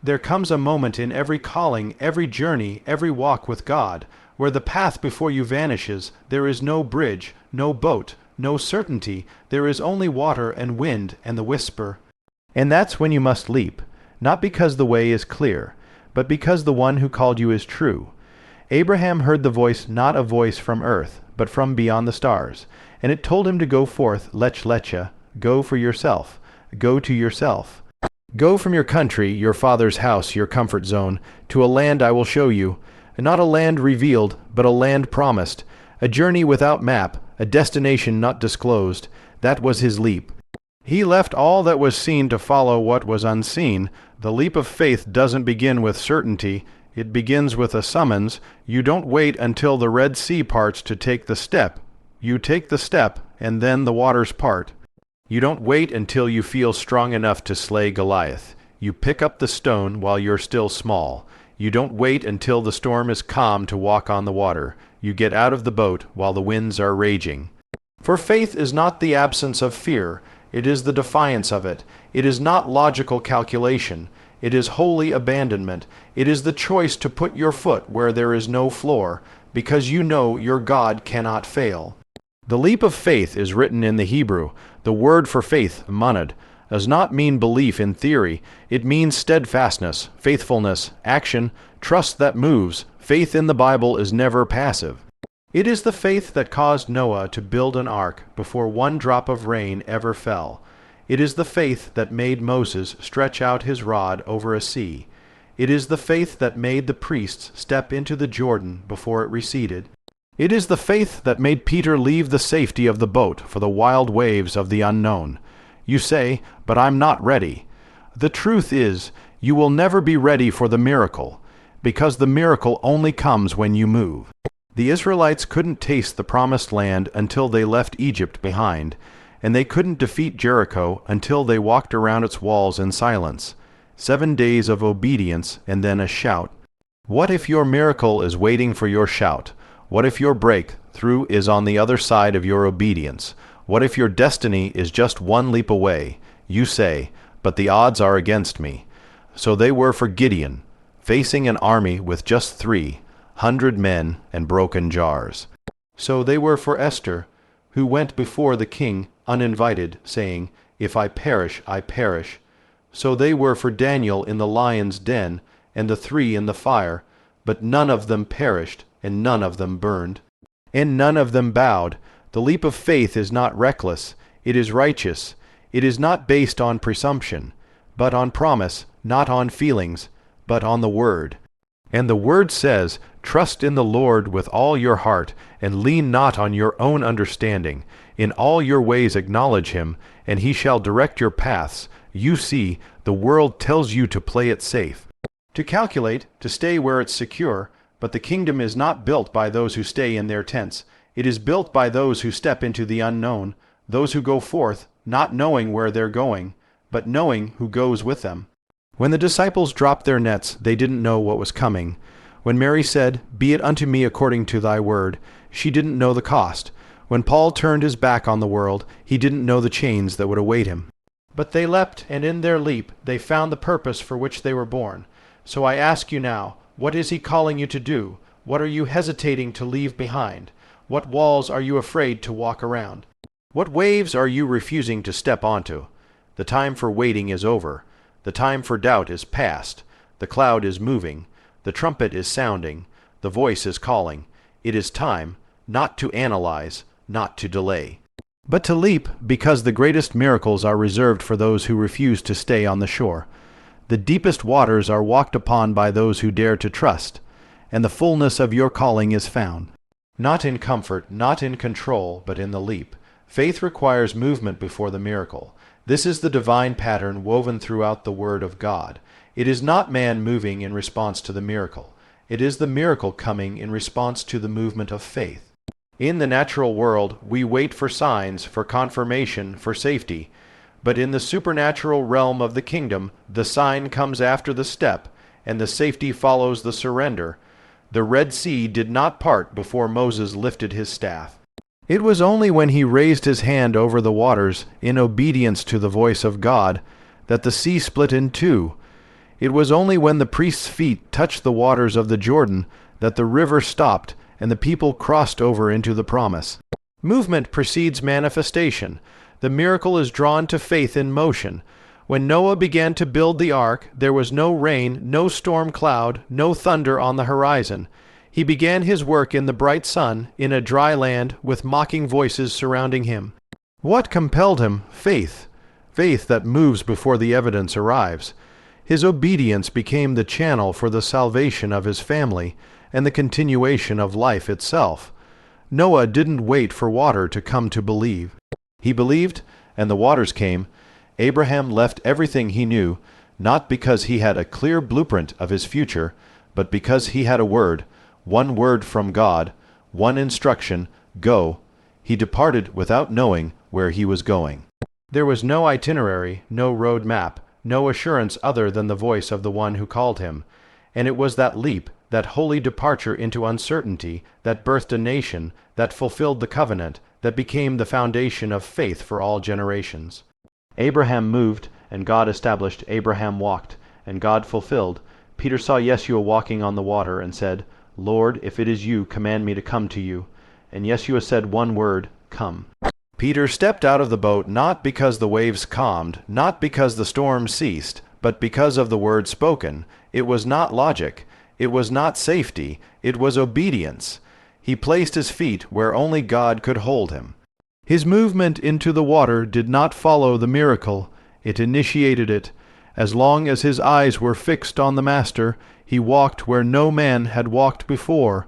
There comes a moment in every calling, every journey, every walk with God, where the path before you vanishes. There is no bridge, no boat, no certainty. There is only water and wind and the whisper. And that's when you must leap, not because the way is clear, but because the one who called you is true. Abraham heard the voice, not a voice from earth, but from beyond the stars, and it told him to go forth, lecha, go for yourself, go to yourself. Go from your country, your father's house, your comfort zone, to a land I will show you, not a land revealed, but a land promised, a journey without map, a destination not disclosed. That was his leap. He left all that was seen to follow what was unseen. The leap of faith doesn't begin with certainty. It begins with a summons. You don't wait until the Red Sea parts to take the step. You take the step, and then the waters part. You don't wait until you feel strong enough to slay Goliath. You pick up the stone while you're still small. You don't wait until the storm is calm to walk on the water. You get out of the boat while the winds are raging. For faith is not the absence of fear. It is the defiance of it. It is not logical calculation. It is holy abandonment. It is the choice to put your foot where there is no floor, because you know your God cannot fail. The leap of faith is written in the Hebrew. The word for faith, manad, does not mean belief in theory. It means steadfastness, faithfulness, action, trust that moves. Faith in the Bible is never passive. It is the faith that caused Noah to build an ark before one drop of rain ever fell. It is the faith that made Moses stretch out his rod over a sea. It is the faith that made the priests step into the Jordan before it receded. It is the faith that made Peter leave the safety of the boat for the wild waves of the unknown. You say, "But I'm not ready." The truth is, you will never be ready for the miracle, because the miracle only comes when you move. The Israelites couldn't taste the promised land until they left Egypt behind, and they couldn't defeat Jericho until they walked around its walls in silence. 7 days of obedience and then a shout. What if your miracle is waiting for your shout? What if your breakthrough is on the other side of your obedience? What if your destiny is just one leap away? You say, "But the odds are against me." So they were for Gideon, facing an army with just 300 men and broken jars. So they were for Esther, who went before the king uninvited, saying, "If I perish, I perish." So they were for Daniel in the lion's den, and the 3 in the fire, but none of them perished, and none of them burned, and none of them bowed. The leap of faith is not reckless, it is righteous. It is not based on presumption, but on promise, not on feelings, but on the Word. And the Word says, "Trust in the Lord with all your heart, and lean not on your own understanding. In all your ways acknowledge him, and he shall direct your paths." You see, the world tells you to play it safe, to calculate, to stay where it's secure, but the kingdom is not built by those who stay in their tents. It is built by those who step into the unknown, those who go forth, not knowing where they're going, but knowing who goes with them. When the disciples dropped their nets, they didn't know what was coming. When Mary said, "Be it unto me according to thy word," she didn't know the cost. When Paul turned his back on the world, he didn't know the chains that would await him. But they leapt, and in their leap they found the purpose for which they were born. So I ask you now, what is he calling you to do? What are you hesitating to leave behind? What walls are you afraid to walk around? What waves are you refusing to step onto? The time for waiting is over. The time for doubt is past. The cloud is moving. The trumpet is sounding. The voice is calling. It is time, not to analyze, not to delay, but to leap, because the greatest miracles are reserved for those who refuse to stay on the shore. The deepest waters are walked upon by those who dare to trust, and the fullness of your calling is found. Not in comfort, not in control, but in the leap. Faith requires movement before the miracle. This is the divine pattern woven throughout the Word of God. It is not man moving in response to the miracle. It is the miracle coming in response to the movement of faith. In the natural world, we wait for signs, for confirmation, for safety. But in the supernatural realm of the kingdom, the sign comes after the step, and the safety follows the surrender. The Red Sea did not part before Moses lifted his staff. It was only when he raised his hand over the waters, in obedience to the voice of God, that the sea split in two. It was only when the priest's feet touched the waters of the Jordan that the river stopped and the people crossed over into the promise. Movement precedes manifestation. The miracle is drawn to faith in motion. When Noah began to build the ark, there was no rain, no storm cloud, no thunder on the horizon. He began his work in the bright sun, in a dry land, with mocking voices surrounding him. What compelled him? Faith. Faith that moves before the evidence arrives. His obedience became the channel for the salvation of his family and the continuation of life itself. Noah didn't wait for water to come to believe. He believed, and the waters came. Abraham left everything he knew, not because he had a clear blueprint of his future, but because he had a word, one word from God, one instruction, go. He departed without knowing where he was going. There was no itinerary, no road map, no assurance other than the voice of the one who called him. And it was that leap, that holy departure into uncertainty, that birthed a nation, that fulfilled the covenant, that became the foundation of faith for all generations. Abraham moved, and God established. Abraham walked, and God fulfilled. Peter saw Yeshua walking on the water and said, Lord, if it is you, command me to come to you. And Yeshua said one word, come. Peter stepped out of the boat not because the waves calmed, not because the storm ceased, but because of the word spoken. It was not logic. It was not safety. It was obedience. He placed his feet where only God could hold him. His movement into the water did not follow the miracle. It initiated it. As long as his eyes were fixed on the Master, he walked where no man had walked before.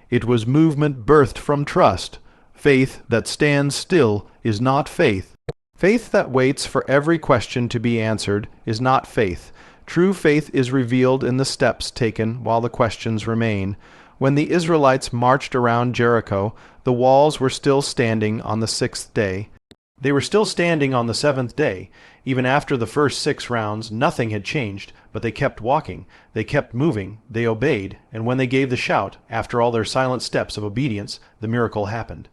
It was movement birthed from trust. Faith that stands still is not faith. Faith that waits for every question to be answered is not faith. True faith is revealed in the steps taken while the questions remain. When the Israelites marched around Jericho, the walls were still standing on the 6th day. They were still standing on the 7th day. Even after the first 6 rounds, nothing had changed, but they kept walking, they kept moving, they obeyed, and when they gave the shout, after all their silent steps of obedience, the miracle happened.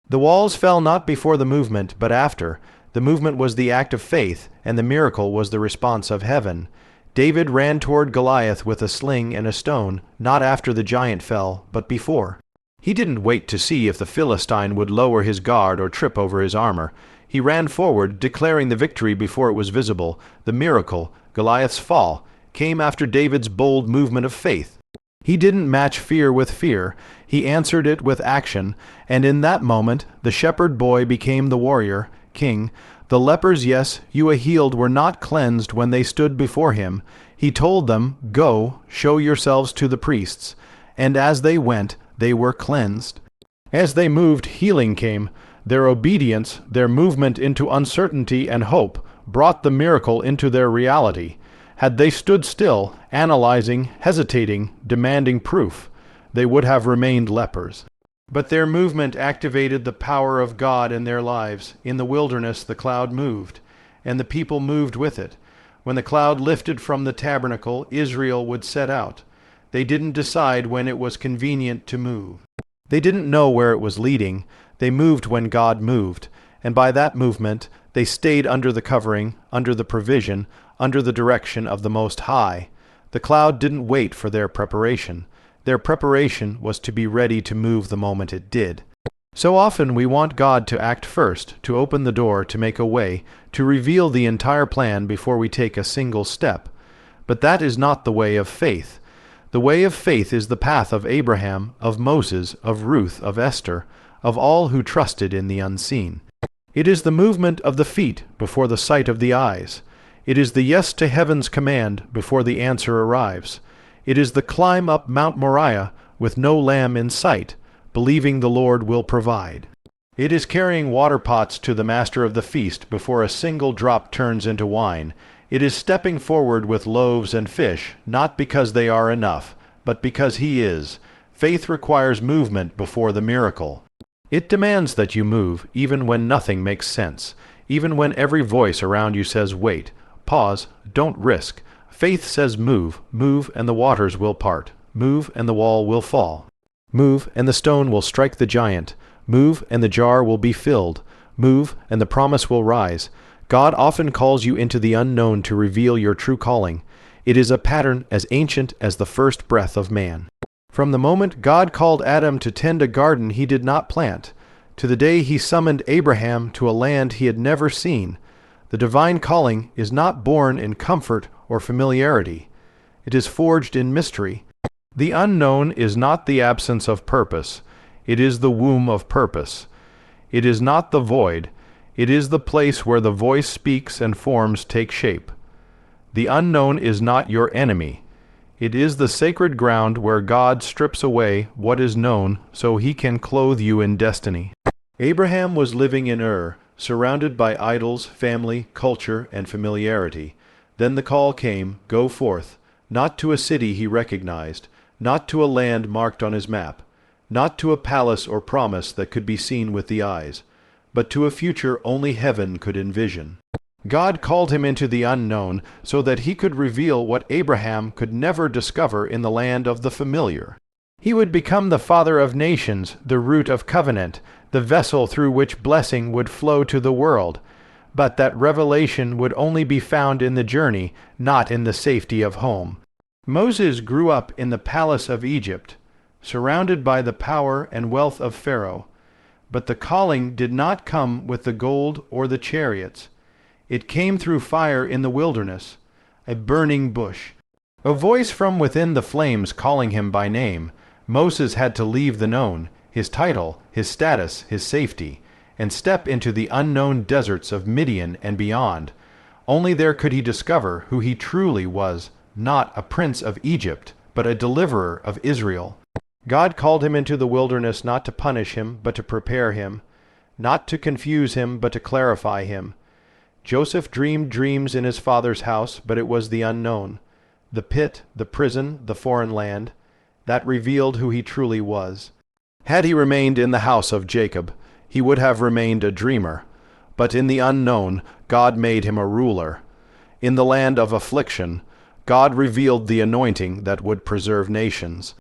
The walls fell not before the movement, but after. The movement was the act of faith, and the miracle was the response of heaven. David ran toward Goliath with a sling and a stone, not after the giant fell, but before. He didn't wait to see if the Philistine would lower his guard or trip over his armor. He ran forward, declaring the victory before it was visible. The miracle, Goliath's fall, came after David's bold movement of faith. He didn't match fear with fear. He answered it with action, and in that moment the shepherd boy became the warrior, king. The lepers, yes, you healed, were not cleansed when they stood before him. He told them, go, show yourselves to the priests. And as they went, they were cleansed. As they moved, healing came. Their obedience, their movement into uncertainty and hope, brought the miracle into their reality. Had they stood still, analyzing, hesitating, demanding proof, they would have remained lepers. But their movement activated the power of God in their lives. In the wilderness the cloud moved, and the people moved with it. When the cloud lifted from the tabernacle, Israel would set out. They didn't decide when it was convenient to move. They didn't know where it was leading. They moved when God moved, and by that movement they stayed under the covering, under the provision, under the direction of the Most High. The cloud didn't wait for their preparation. Their preparation was to be ready to move the moment it did. So often we want God to act first, to open the door, to make a way, to reveal the entire plan before we take a single step. But that is not the way of faith. The way of faith is the path of Abraham, of Moses, of Ruth, of Esther, of all who trusted in the unseen. It is the movement of the feet before the sight of the eyes. It is the yes to heaven's command before the answer arrives. It is the climb up Mount Moriah with no lamb in sight, believing the Lord will provide. It is carrying water pots to the master of the feast before a single drop turns into wine. It is stepping forward with loaves and fish, not because they are enough, but because He is. Faith requires movement before the miracle. It demands that you move, even when nothing makes sense, even when every voice around you says wait, pause, don't risk. Faith says move, move, and the waters will part. Move, and the wall will fall. Move, and the stone will strike the giant. Move, and the jar will be filled. Move, and the promise will rise. God often calls you into the unknown to reveal your true calling. It is a pattern as ancient as the first breath of man. From the moment God called Adam to tend a garden he did not plant, to the day he summoned Abraham to a land he had never seen, the divine calling is not born in comfort or familiarity. It is forged in mystery. The unknown is not the absence of purpose. It is the womb of purpose. It is not the void. It is the place where the voice speaks and forms take shape. The unknown is not your enemy. It is the sacred ground where God strips away what is known so he can clothe you in destiny. Abraham was living in Ur, surrounded by idols, family, culture, and familiarity. Then the call came, "Go forth," not to a city he recognized, not to a land marked on his map, not to a palace or promise that could be seen with the eyes, but to a future only heaven could envision. God called him into the unknown so that he could reveal what Abraham could never discover in the land of the familiar. He would become the father of nations, the root of covenant, the vessel through which blessing would flow to the world. But that revelation would only be found in the journey, not in the safety of home. Moses grew up in the palace of Egypt, surrounded by the power and wealth of Pharaoh. But the calling did not come with the gold or the chariots. It came through fire in the wilderness, a burning bush. A voice from within the flames calling him by name. Moses had to leave the known, his title, his status, his safety, and step into the unknown deserts of Midian and beyond. Only there could he discover who he truly was, not a prince of Egypt, but a deliverer of Israel. God called him into the wilderness not to punish him, but to prepare him, not to confuse him, but to clarify him. Joseph dreamed dreams in his father's house, but it was the unknown, the pit, the prison, the foreign land, that revealed who he truly was. Had he remained in the house of Jacob, he would have remained a dreamer, but in the unknown, God made him a ruler. In the land of affliction, God revealed the anointing that would preserve nations.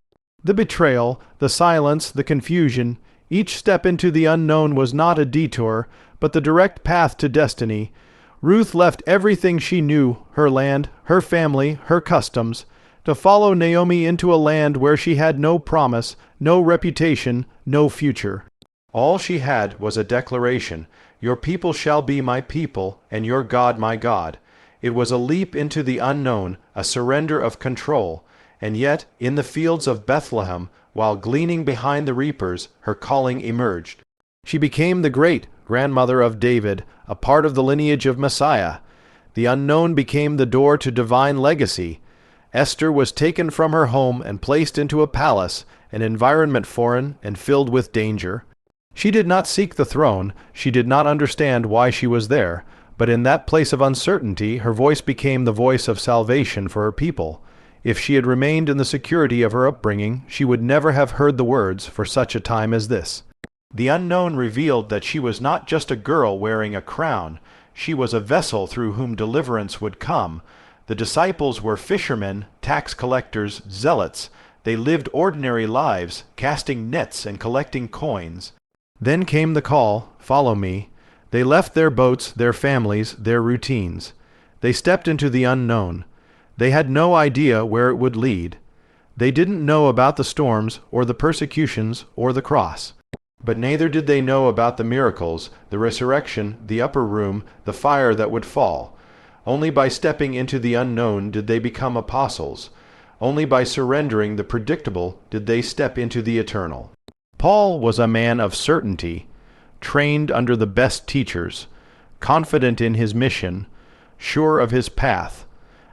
The betrayal, the silence, the confusion, each step into the unknown was not a detour, but the direct path to destiny. Ruth left everything she knew, her land, her family, her customs, to follow Naomi into a land where she had no promise, no reputation, no future. All she had was a declaration, "Your people shall be my people, and your God my God." It was a leap into the unknown, a surrender of control, and yet, in the fields of Bethlehem, while gleaning behind the reapers, her calling emerged. She became the great grandmother of David, a part of the lineage of Messiah. The unknown became the door to divine legacy. Esther was taken from her home and placed into a palace, an environment foreign and filled with danger. She did not seek the throne, she did not understand why she was there, but in that place of uncertainty her voice became the voice of salvation for her people. If she had remained in the security of her upbringing, she would never have heard the words for such a time as this. The unknown revealed that she was not just a girl wearing a crown. She was a vessel through whom deliverance would come. The disciples were fishermen, tax collectors, zealots. They lived ordinary lives, casting nets and collecting coins. Then came the call, "Follow me." They left their boats, their families, their routines. They stepped into the unknown. They had no idea where it would lead. They didn't know about the storms, or the persecutions, or the cross. But neither did they know about the miracles, the resurrection, the upper room, the fire that would fall. Only by stepping into the unknown did they become apostles. Only by surrendering the predictable did they step into the eternal. Paul was a man of certainty, trained under the best teachers, confident in his mission, sure of his path,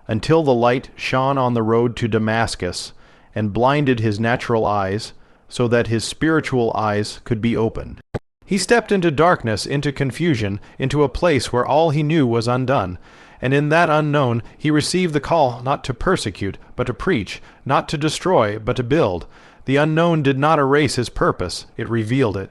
until the light shone on the road to Damascus and blinded his natural eyes, so that his spiritual eyes could be opened. He stepped into darkness, into confusion, into a place where all he knew was undone, and in that unknown he received the call not to persecute, but to preach, not to destroy, but to build. The unknown did not erase his purpose, it revealed it.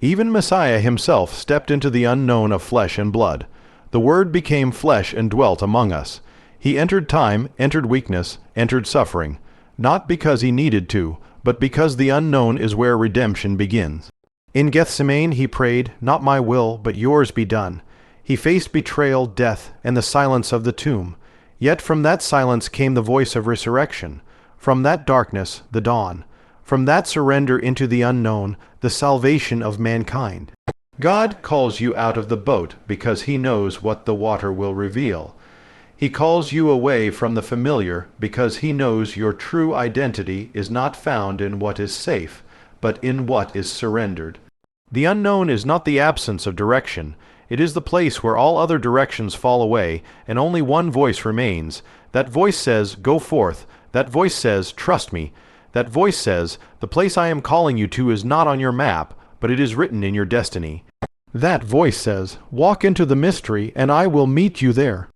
Even Messiah himself stepped into the unknown of flesh and blood. The Word became flesh and dwelt among us. He entered time, entered weakness, entered suffering, not because he needed to, but because the unknown is where redemption begins. In Gethsemane he prayed, "Not my will, but yours be done." He faced betrayal, death, and the silence of the tomb. Yet from that silence came the voice of resurrection. From that darkness, the dawn. From that surrender into the unknown, the salvation of mankind. God calls you out of the boat because He knows what the water will reveal. He calls you away from the familiar because He knows your true identity is not found in what is safe, but in what is surrendered. The unknown is not the absence of direction. It is the place where all other directions fall away, and only one voice remains. That voice says, "Go forth." That voice says, "Trust me." That voice says, "The place I am calling you to is not on your map, but it is written in your destiny." That voice says, "Walk into the mystery, and I will meet you there."